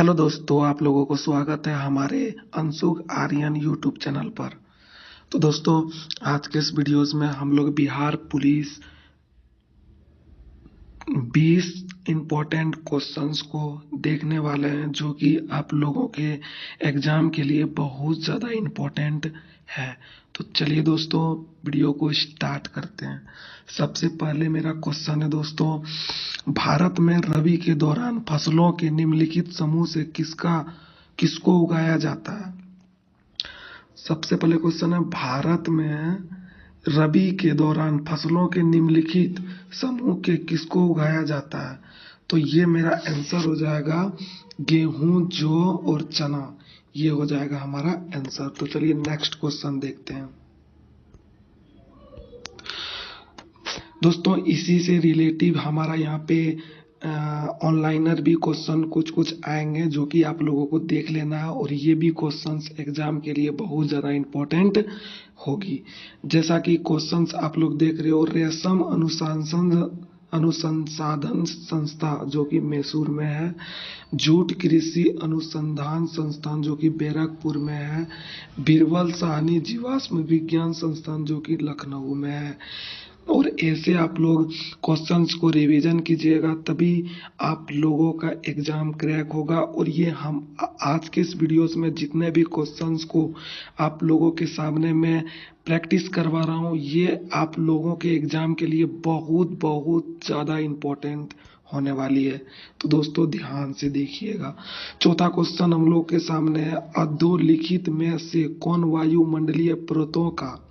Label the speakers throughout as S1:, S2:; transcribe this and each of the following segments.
S1: Hello दोस्तों, आप लोगों को स्वागत है हमारे अंशुक आर्यन यूट्यूब चैनल पर। तो दोस्तों, आज के इस वीडियोस में हम लोग बिहार पुलिस 20 इम्पोर्टेंट क्वेश्चंस को देखने वाले हैं, जो कि आप लोगों के एग्जाम के लिए बहुत ज़्यादा इम्पोर्टेंट है। तो चलिए दोस्तों, वीडियो को स्टार्ट करते हैं। सबसे पहले मेरा क्वेश्चन है दोस्तों, भारत में रबी के दौरान फसलों के निम्नलिखित समूह से किसको उगाया जाता है। सबसे पहले क्वेश्चन है, भारत में रबी के दौरान फसलों के निम्नलिखित समूह के किसको उगाया जाता है। तो ये मेरा आंसर हो जाएगा गेहूं, जौ और चना। ये हो जाएगा हमारा आंसर। तो चलिए नेक्स्ट क्वेश्चन देखते हैं दोस्तों। इसी से रिलेटिव हमारा यहाँ पे ऑनलाइनर भी क्वेश्चन कुछ आएंगे, जो कि आप लोगों को देख लेना है। और ये भी क्वेश्चंस एग्जाम के लिए बहुत ज़्यादा इम्पोर्टेंट होगी। जैसा कि क्वेश्चंस आप लोग देख रहे हो, रेशम अनुसंधान संस्था जो कि मैसूर में है, जूट कृषि अनुसंधान संस्थान जो कि बैरकपुर में है, बीरबल साहनी जीवाश्म विज्ञान संस्थान जो कि लखनऊ में है। और ऐसे आप लोग क्वेश्चंस को रिवीजन कीजिएगा, तभी आप लोगों का एग्जाम क्रैक होगा। और ये हम आज के इस वीडियोस में जितने भी क्वेश्चंस को आप लोगों के सामने मैं प्रैक्टिस करवा रहा हूँ, ये आप लोगों के एग्जाम के लिए बहुत बहुत ज़्यादा इम्पोर्टेंट होने वाली है। तो दोस्तों ध्यान से देखिएगा। चौथा क्वेश्चन हम लोग के सामने है, अधोलिखित में से कौन वायुमंडलीय परतों का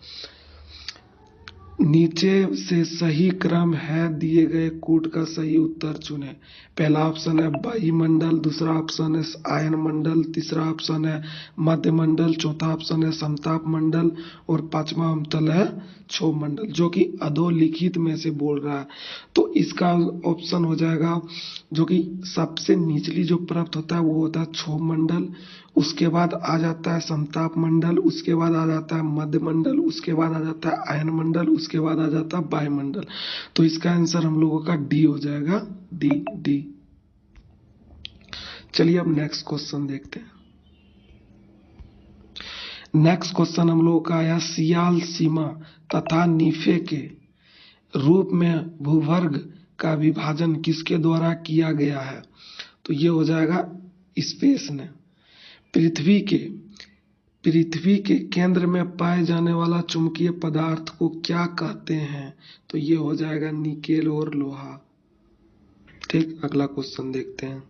S1: नीचे से सही क्रम है, दिए गए कूट का सही उत्तर चुने। पहला ऑप्शन है वायुमंडल, दूसरा ऑप्शन है आयन मंडल, तीसरा ऑप्शन है मध्य मंडल, चौथा ऑप्शन है समताप मंडल और पांचवा ऑप्शन है क्षोभ मंडल, जो कि अधोलिखित में से बोल रहा है। तो इसका ऑप्शन हो जाएगा, जो कि सबसे निचली जो परत होता है वो होता है क्षोभ मंडल, उसके बाद आ जाता है समताप मंडल, उसके बाद आ जाता है मध्य मंडल, उसके बाद आ जाता है आयन मंडल, उसके बाद आ जाता है वायुमंडल। तो इसका आंसर हम लोगों का डी हो जाएगा, डी। चलिए अब नेक्स्ट क्वेश्चन देखते हैं। नेक्स्ट क्वेश्चन हम लोगों का आया, सियाल सीमा तथा नीफे के रूप में भूवर्ग का विभाजन किसके द्वारा किया गया है। तो ये हो जाएगा स्पेस ने। पृथ्वी के केंद्र में पाए जाने वाला चुंबकीय पदार्थ को क्या कहते हैं। तो ये हो जाएगा निकेल और लोहा। ठीक, अगला क्वेश्चन देखते हैं।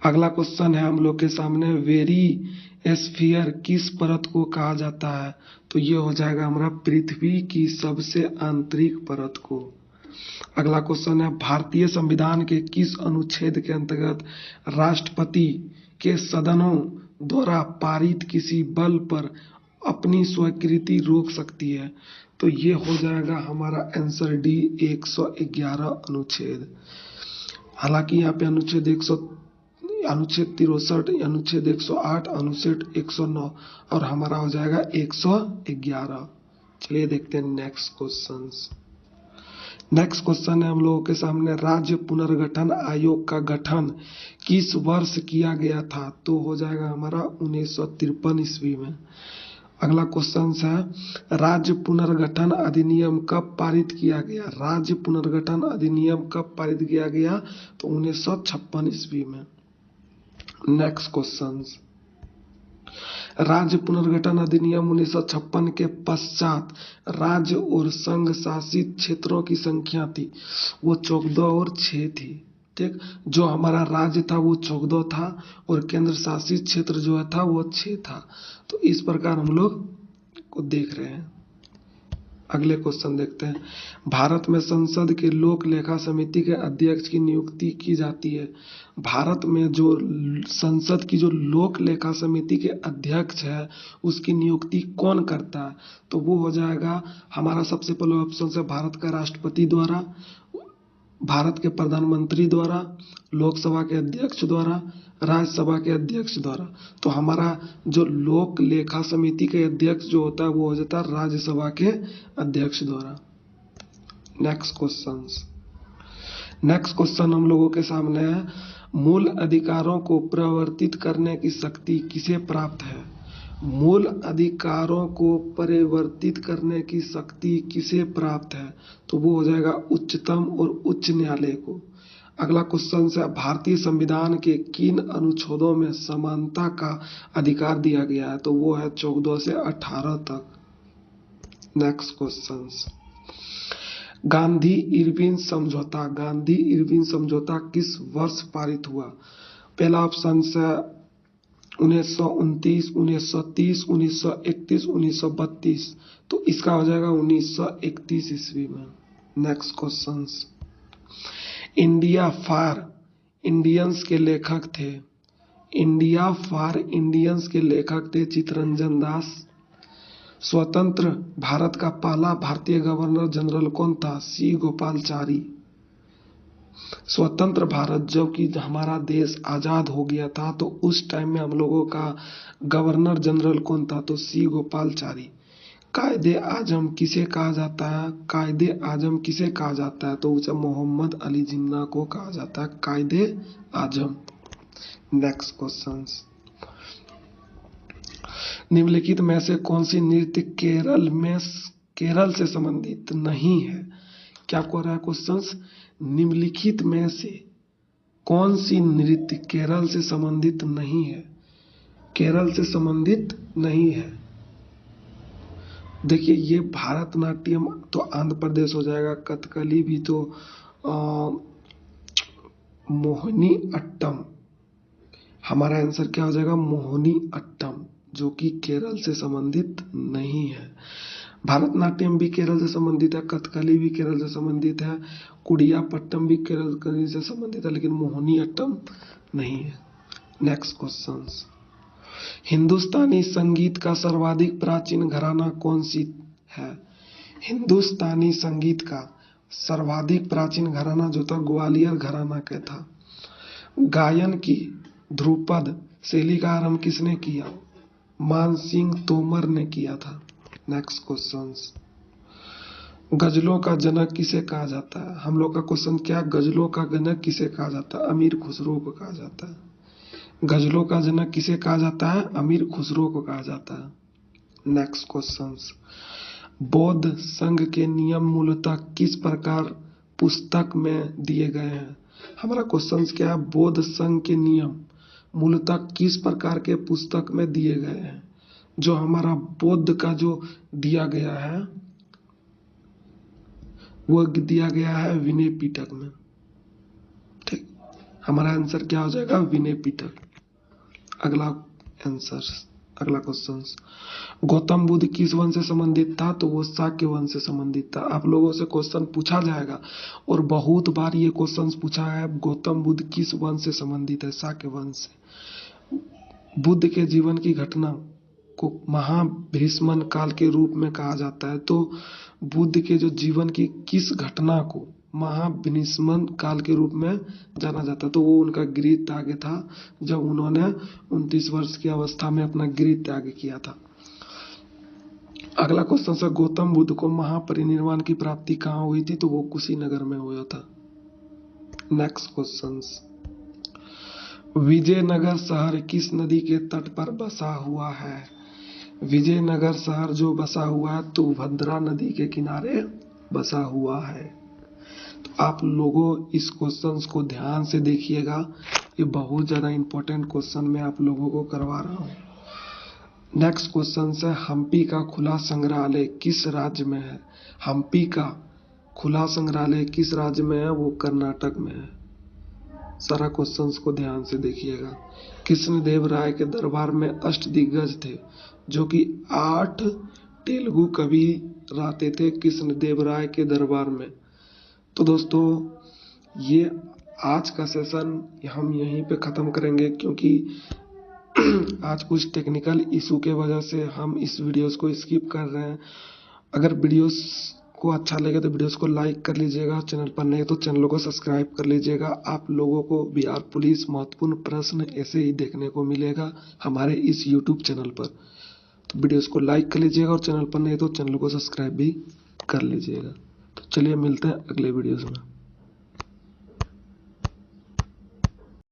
S1: अगला क्वेश्चन है हम लोग के सामने, वेरी एस्फियर किस परत को कहा जाता है। तो ये हो जाएगा हमारा पृथ्वी की सबसे आंतरिक परत को। अगला क्वेश्चन है, भारतीय संविधान के किस अनुच्छेद के अंतर्गत राष्ट्रपति के सदनों द्वारा पारित किसी बल पर अपनी स्वीकृति रोक सकती है। तो ये हो जाएगा हमारा आंसर डी, 111 अनुच्छेद। हालांकि यहाँ पे अनुच्छेद 63, अनुच्छेद 108, अनुच्छेद 109 और हमारा हो जाएगा 111। चलिए देखते हैं नेक्स्ट क्वेश्चन। नेक्स्ट क्वेश्चन है हम लोगों के सामने, राज्य पुनर्गठन आयोग का गठन किस वर्ष किया गया था। तो हो जाएगा हमारा 1953 ईस्वी में। अगला क्वेश्चन है, राज्य पुनर्गठन अधिनियम कब पारित किया गया। राज्य पुनर्गठन अधिनियम कब पारित किया गया। तो 1956 ईस्वी में। नेक्स्ट क्वेश्चन, राज्य पुनर्गठन अधिनियम 1956 के पश्चात राज्य और संघ शासित क्षेत्रों की संख्या थी वो 14 और 6 थी। ठीक, जो हमारा राज्य था वो 14 था और केंद्र शासित क्षेत्र जो था वो 6 था। तो इस प्रकार हम लोग को देख रहे हैं। अगले क्वेश्चन देखते हैं, भारत में संसद के लोक लेखा समिति के अध्यक्ष की नियुक्ति की जाती है। भारत में जो संसद की जो लोक लेखा समिति के अध्यक्ष है उसकी नियुक्ति कौन करता है। तो वो हो जाएगा हमारा सबसे पहले ऑप्शन से भारत का राष्ट्रपति द्वारा, भारत के प्रधानमंत्री द्वारा, लोकसभा के अध्यक्ष द्वारा, राज्यसभा के अध्यक्ष द्वारा। तो हमारा जो लोक लेखा समिति के अध्यक्ष जो होता है वो हो जाता है राज्यसभा के अध्यक्ष द्वारा। नेक्स्ट क्वेश्चन हम लोगों के सामने है, मूल अधिकारों को परिवर्तित करने की शक्ति किसे प्राप्त है? मूल अधिकारों को परिवर्तित करने की शक्ति किसे प्राप्त है? तो वो हो जाएगा उच्चतम और उच्च न्यायालय को। अगला क्वेश्चन है, भारतीय संविधान के किन अनुच्छेदों में समानता का अधिकार दिया गया है? तो वो है 14 से 18 तक। नेक्स्ट क्वेश्चन, गांधी इरविन समझौता, गांधी इरविन समझौता किस वर्ष पारित हुआ? पहला ऑप्शन है 1929, 1930, 1931, 1932। तो इसका हो जाएगा 1931 ईस्वी में। Next question, India for Indians के लेखक थे? इंडिया फॉर इंडियंस के लेखक थे चित्तरंजन दास। स्वतंत्र भारत का पहला भारतीय गवर्नर जनरल कौन था? सी गोपालचारी। स्वतंत्र भारत जब कि हमारा देश आजाद हो गया था तो उस टाइम में हम लोगों का गवर्नर जनरल कौन था? तो सी गोपालचारी। कायदे आजम किसे कहा जाता है? कायदे आजम किसे कहा जाता है? तो उसे मोहम्मद अली जिन्ना को कहा जाता है कायदे आजम। नेक्स्ट क्वेश्चन, निम्नलिखित में से कौन सी नृत्य केरल से संबंधित नहीं है? क्या कह रहा है क्वेश्चन, निम्नलिखित में से कौन सी नृत्य केरल से संबंधित नहीं है? केरल से संबंधित नहीं है। देखिए ये भारतनाट्यम तो आंध्र प्रदेश हो जाएगा, कथकली भी तो मोहिनी अट्टम। हमारा आंसर क्या हो जाएगा? मोहिनी अट्टम, जो कि केरल से संबंधित नहीं है। भारतनाट्यम भी केरल से संबंधित है, कथकली भी केरल से संबंधित है, कुडियाट्टम भी केरल से संबंधित है, लेकिन मोहिनी अट्टम नहीं है। नेक्स्ट क्वेश्चन, हिंदुस्तानी संगीत का सर्वाधिक प्राचीन घराना कौन सी है? हिंदुस्तानी संगीत का सर्वाधिक प्राचीन घराना जो था ग्वालियर घराना का था। गायन की ध्रुपद शैली का आरंभ किसने किया? मानसिंह तोमर ने किया था। नेक्स्ट क्वेश्चन, गजलों का जनक किसे कहा जाता है? हम लोग का क्वेश्चन क्या, गजलों का जनक किसे कहा जाता है? अमीर खुसरो को कहा जाता है। गजलों का जनक किसे कहा जाता है? अमीर खुसरो को कहा जाता है। नेक्स्ट क्वेश्चन, बौद्ध संघ के नियम मूलतः किस प्रकार पुस्तक में दिए गए हैं? हमारा क्वेश्चन क्या है, बौद्ध संघ के नियम मूलतः किस प्रकार के पुस्तक में दिए गए हैं? जो हमारा बौद्ध का जो दिया गया है वो दिया गया है विनय पिटक में। ठीक, हमारा आंसर क्या हो जाएगा? विनय पिटक। अगला आंसर, अगला क्वेश्चन, गौतम बुद्ध किस वंश से संबंधित था? तो वो शाक्य वंश से संबंधित था। आप लोगों से क्वेश्चन पूछा जाएगा और बहुत बार ये क्वेश्चन पूछा है, गौतम बुद्ध किस वंश से संबंधित है? शाक्य वंश से। बुद्ध के जीवन की घटना को महाभीष्मन काल के रूप में कहा जाता है। तो बुद्ध के जो जीवन की किस घटना को महाभीष्मन काल के रूप में जाना जाता है? तो वो उनका गृह त्याग था, जब उन्होंने 29 वर्ष की अवस्था में अपना गृह त्याग किया था। अगला क्वेश्चन है, गौतम बुद्ध को महापरिनिर्वाण की प्राप्ति कहाँ हुई थी? तो वो कुशीनगर में हुआ था। नेक्स्ट क्वेश्चन, विजयनगर शहर किस नदी के तट पर बसा हुआ है? विजयनगर शहर जो बसा हुआ है तो भद्रा नदी के किनारे बसा हुआ है। तो आप लोगों इस क्वेश्चंस को ध्यान से देखिएगा, ये बहुत ज्यादा इंपॉर्टेंट क्वेश्चन मैं आप लोगों को करवा रहा हूँ। नेक्स्ट क्वेश्चन है, हम्पी का खुला संग्रहालय किस राज्य में है? हम्पी का खुला संग्रहालय किस राज्य में है? वो कर्नाटक में है। सारा क्वेश्चंस को ध्यान से देखिएगा। कृष्णदेव राय के दरबार में अष्टदिग्गज थे, जो कि 8 तेलुगु कवि रहते थे कृष्णदेव राय के दरबार में। तो दोस्तों ये आज का सेशन हम यहीं पे ख़त्म करेंगे, क्योंकि आज कुछ टेक्निकल इशू के वजह से हम इस वीडियोस को स्किप कर रहे हैं। अगर वीडियोस को अच्छा लगे तो वीडियोस को लाइक कर लीजिएगा, चैनल पर नए तो चैनल को सब्सक्राइब कर लीजिएगा। आप लोगों को बिहार पुलिस महत्वपूर्ण प्रश्न ऐसे ही देखने को मिलेगा हमारे इस यूट्यूब चैनल पर। तो वीडियोस को लाइक कर लीजिएगा और चैनल पर नए तो चैनल को सब्सक्राइब भी कर लीजिएगा। तो चलिए मिलते हैं अगले वीडियोस में।